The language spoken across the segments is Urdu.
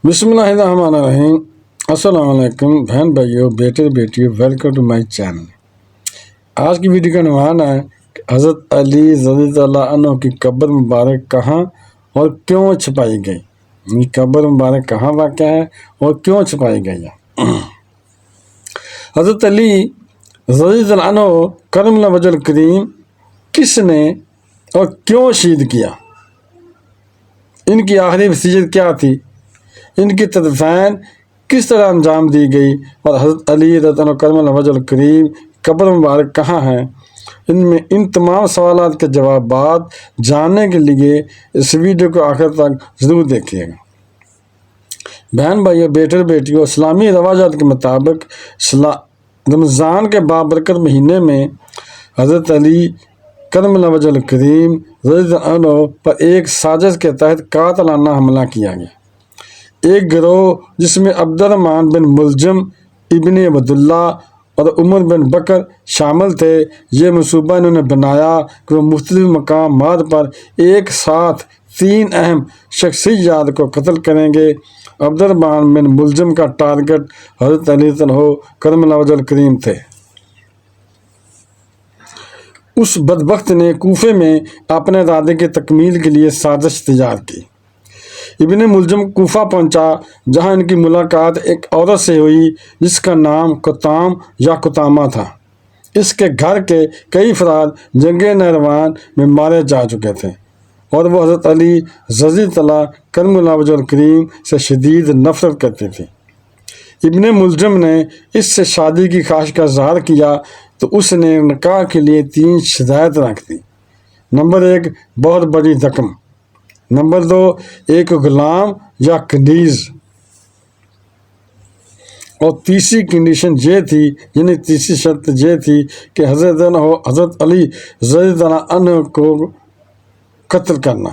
بسم اللہ الرحمن الرحیم۔ السلام علیکم بہن بھائیو، بیٹے بیٹیو، ویلکم ٹو مائی چینل۔ آج کی ویڈیو کا عنوان ہے کہ حضرت علی رضی اللہ عنہ کی قبر مبارک کہاں اور کیوں چھپائی گئی۔ یہ قبر مبارک کہاں واقع ہے اور کیوں چھپائی گئی ہے۔ حضرت علی رضی اللہ عنہ کرم اللہ وجہ الکریم کس نے اور کیوں شہید کیا، ان کی آخری وصیت کیا تھی، ان کی تدفین کس طرح انجام دی گئی، اور حضرت علی رضی اللہ عنہ کرم اللہ وجہ الکریم قبر مبارک کہاں ہے، ان تمام سوالات کے جوابات جاننے کے لیے اس ویڈیو کو آخر تک ضرور دیکھیے گا۔ بہن بھائیو، بیٹے بیٹیوں، اسلامی روایات کے مطابق رمضان کے بابرکت مہینے میں حضرت علی کرم اللہ وجہ الکریم رضی اللہ عنہ پر ایک سازش کے تحت قاتلانہ حملہ کیا گیا۔ ایک گروہ جس میں عبد الرحمن بن ملجم، ابن عبداللہ اور عمر بن بکر شامل تھے، یہ منصوبہ انہوں نے بنایا کہ وہ مختلف مقامات پر ایک ساتھ 3 اہم شخصیات کو قتل کریں گے۔ عبد الرحمن بن ملجم کا ٹارگٹ حضرت علی کرم اللہ وجہ الکریم تھے۔ اس بدبخت نے کوفے میں اپنے ارادے کی تکمیل کے لیے سازش تیار کی۔ ابن ملجم کوفہ پہنچا، جہاں ان کی ملاقات ایک عورت سے ہوئی جس کا نام کتام یا کتامہ تھا۔ اس کے گھر کے کئی افراد جنگ نہروان میں مارے جا چکے تھے اور وہ حضرت علی رضی اللہ کرم اللہ وجہ الکریم سے شدید نفرت کرتی تھی۔ ابن ملجم نے اس سے شادی کی خواہش کا اظہار کیا تو اس نے نکاح کے لیے 3 شرائط رکھ دی۔ نمبر 1، بہت بڑی رقم۔ نمبر 2، ایک غلام یا کنیز۔ اور تیسری کنڈیشن یہ تھی، یعنی تیسری شرط یہ تھی کہ حضرت علی رضی اللہ عنہ کو قتل کرنا۔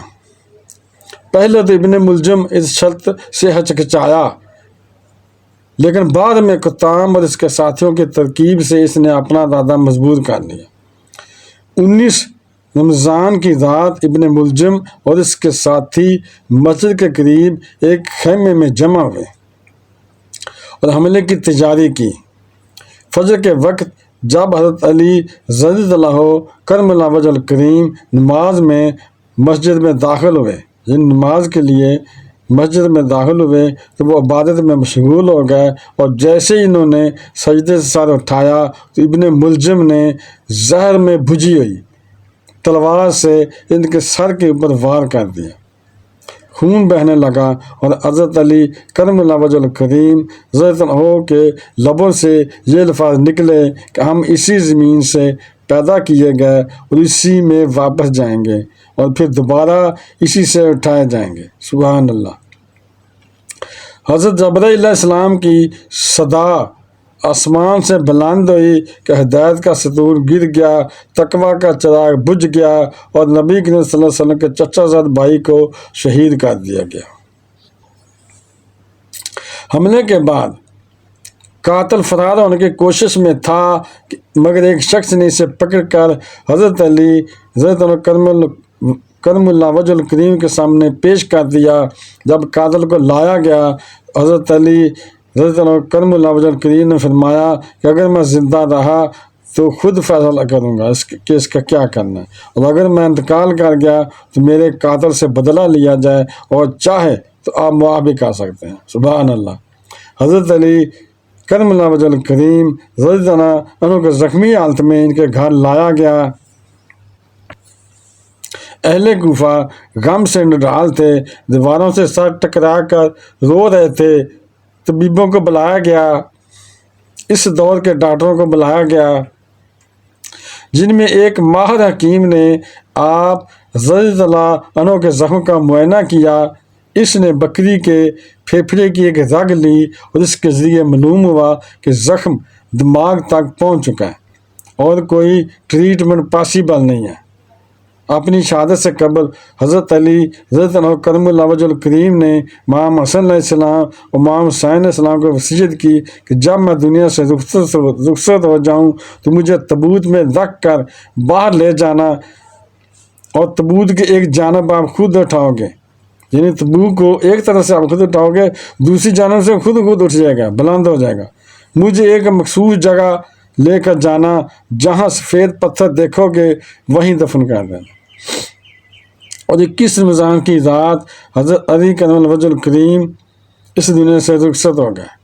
پہلے تو ابن ملجم اس شرط سے ہچکچایا، لیکن بعد میں کتام اور اس کے ساتھیوں کی ترکیب سے اس نے اپنا ارادہ مضبوط کر لیا۔ 19 رمضان کی رات ابن ملجم اور اس کے ساتھی مسجد کے قریب ایک خیمے میں جمع ہوئے اور حملے کی تیاری کی۔ فجر کے وقت جب حضرت علی رضی اللہ کرم اللہ وجہ الکریم نماز میں مسجد میں داخل ہوئے، نماز کے لیے مسجد میں داخل ہوئے تو وہ عبادت میں مشغول ہو گئے، اور جیسے ہی انہوں نے سجدے سے سر اٹھایا تو ابن ملجم نے زہر میں بھجی ہوئی تلوار سے ان کے سر کے اوپر وار کر دیا۔ خون بہنے لگا اور حضرت علی کرم اللہ وجہ الکریم رضی اللہ عنہ کے لبوں سے یہ الفاظ نکلے کہ ہم اسی زمین سے پیدا کیے گئے اور اسی میں واپس جائیں گے اور پھر دوبارہ اسی سے اٹھائے جائیں گے۔ سبحان اللہ۔ حضرت جبرائیل علیہ السلام کی صدا آسمان سے بلند ہوئی کہ ہدایت کا ستور گر گیا، تقویٰ کا چراغ بجھ گیا اور نبی کریم صلی اللہ علیہ وسلم کے چچا زاد بھائی کو شہید کر دیا گیا۔ حملے کے بعد قاتل فرار ہونے کی کوشش میں تھا، مگر ایک شخص نے اسے پکڑ کر حضرت علی رضی اللہ کرم اللہ وجہ الکریم کے سامنے پیش کر دیا۔ جب قاتل کو لایا گیا، حضرت علی رضی اللہ کرم اللہ وجہ الکریم نے فرمایا کہ اگر میں زندہ رہا تو خود فیصلہ کروں گا کہ اس کا کیا کرنا ہے، اور اگر میں انتقال کر گیا تو میرے قاتل سے بدلہ لیا جائے، اور چاہے تو آپ معاف بھی کر سکتے ہیں۔ سبحان اللہ۔ حضرت علی کرم اللہ وجہ الکریم رضی اللہ عنہ کو زخمی حالت میں ان کے گھر لایا گیا۔ اہل کوفہ غم سے نڈال تھے، دیواروں سے سر ٹکرا کر رو رہے تھے۔ طبیبوں کو بلایا گیا، اس دور کے ڈاکٹروں کو بلایا گیا، جن میں ایک ماہر حکیم نے آپ رضی اللہ عنہ کے زخم کا معائنہ کیا۔ اس نے بکری کے پھیپھڑے کی ایک رگ لی اور اس کے ذریعے معلوم ہوا کہ زخم دماغ تک پہنچ چکا ہے اور کوئی ٹریٹمنٹ پاسبل نہیں ہے۔ اپنی شہادت سے قبل حضرت علی رضی اللہ کرم اللہ وجہ الکریم نے امام حسن علیہ السلام اور امام حسین علیہ السلام کو وصیت کی کہ جب میں دنیا سے رخصت ہو جاؤں تو مجھے تابوت میں رکھ کر باہر لے جانا، اور تابوت کی ایک جانب آپ خود اٹھاؤ گے یعنی تبو کو ایک طرف سے آپ خود اٹھاؤ گے، دوسری جانب سے خود اٹھ جائے گا، بلند ہو جائے گا۔ مجھے ایک مخصوص جگہ لے کر جانا، جہاں سفید پتھر دیکھو گے وہیں دفن کر دینا۔ اور 21 رمضان کی رات حضرت علی کرم وجہ الکریم اس دنیا سے رخصت ہو گئے۔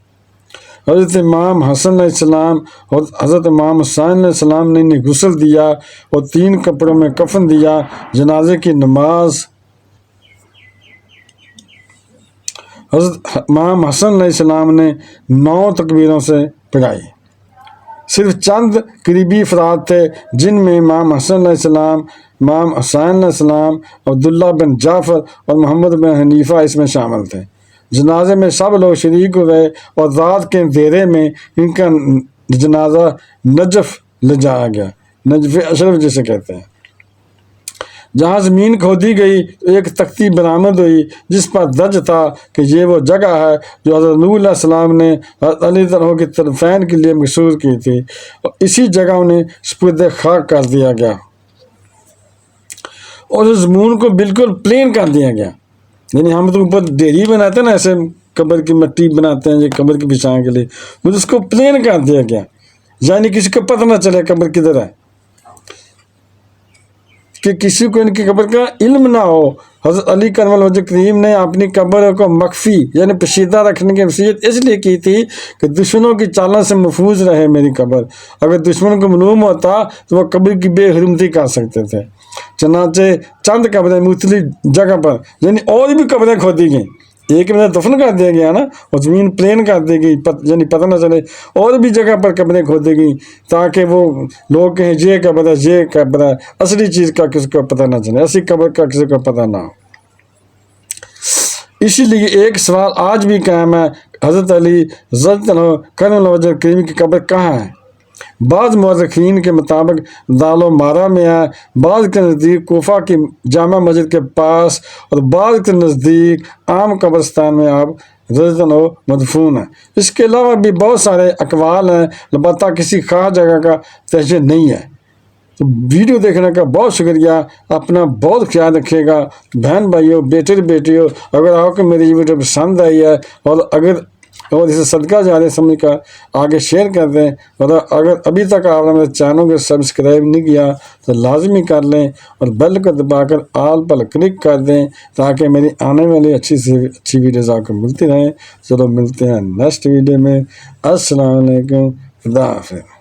حضرت امام حسن علیہ السلام اور حضرت امام حسین علیہ السلام نے انہیں غسل دیا اور 3 کپڑوں میں کفن دیا۔ جنازے کی نماز حضرت امام حسن علیہ السلام نے 9 تکبیروں سے پڑھائی۔ صرف چند قریبی افراد تھے جن میں امام حسن علیہ السلام، امام حسین علیہ السلام، عبداللہ بن جعفر اور محمد بن حنیفہ اس میں شامل تھے۔ جنازے میں سب لوگ شریک ہوئے اور رات کے اندھیرے میں ان کا جنازہ نجف لے جایا گیا، نجف اشرف جسے کہتے ہیں۔ جہاں زمین کھودی گئی تو ایک تختی برآمد ہوئی جس پر درج تھا کہ یہ وہ جگہ ہے جو حضرت نوح علیہ السلام نے حضرت علی عنہ کے طرفین کے لیے مخصوص کی تھی، اور اسی جگہ انہیں سپرد خاک کر دیا گیا اور اس زمین کو بالکل پلین کر دیا گیا۔ یعنی ہم تو اوپر ڈیری بناتے ہیں نا، ایسے قبر کی مٹی بناتے ہیں یہ قبر کی بچھانے کے لیے، مجھے اس کو پلین کر دیا گیا، یعنی کسی کو پتہ نہ چلے قبر کدھر ہے، کہ کسی کو ان کی قبر کا علم نہ ہو۔ حضرت علی کرم وجہ کریم نے اپنی قبر کو مخفی یعنی پوشیدہ رکھنے کی وصیت اس لیے کی تھی کہ دشمنوں کی چالوں سے محفوظ رہے میری قبر۔ اگر دشمن کو معلوم ہوتا تو وہ قبر کی بے حرمتی کر سکتے تھے۔ چنانچہ چند قبریں مختلف جگہ پر، یعنی اور بھی قبریں کھودی گئیں، ایک میں دفن کر دیا گیا نا، اور زمین پلین کر دی گئی، یعنی پتہ نہ چلے، اور بھی جگہ پر قبریں کھودی گئیں تاکہ وہ لوگ کہیں یہ قبر ہے، یہ قبر ہے، اصلی چیز کا کسی کو پتہ نہ چلے، اصلی قبر کا کسی کو پتہ نہ ہو۔ اسی لیے ایک سوال آج بھی قائم ہے، حضرت علی رضی اللہ کرم وجہ کریم کی قبر کہاں ہے؟ بعض مورخین کے مطابق دال و مارا میں ہے، بعض کے نزدیک کوفہ کی جامع مسجد کے پاس، اور بعض کے نزدیک عام قبرستان میں آپ رضی اللہ مدفون ہیں۔ اس کے علاوہ بھی بہت سارے اقوال ہیں، البتہ کسی خاص جگہ کا تحجر نہیں ہے۔ تو ویڈیو دیکھنے کا بہت شکریہ، اپنا بہت خیال رکھیے گا۔ بہن بھائیو، بیٹے بیٹیوں، اگر آپ کو میری یہ ویڈیو پسند آئی ہے اور اسے صدقہ جاریہ سمجھ کر آگے شیئر کر دیں، اور اگر ابھی تک آپ نے میرے چینل کو سبسکرائب نہیں کیا تو لازمی کر لیں اور بیل کو دبا کر آل پر کلک کر دیں تاکہ میری آنے والی اچھی سے اچھی ویڈیوز آپ کو ملتی رہیں۔ چلو ملتے ہیں نیکسٹ ویڈیو میں۔ السلام علیکم، خدا حافظ۔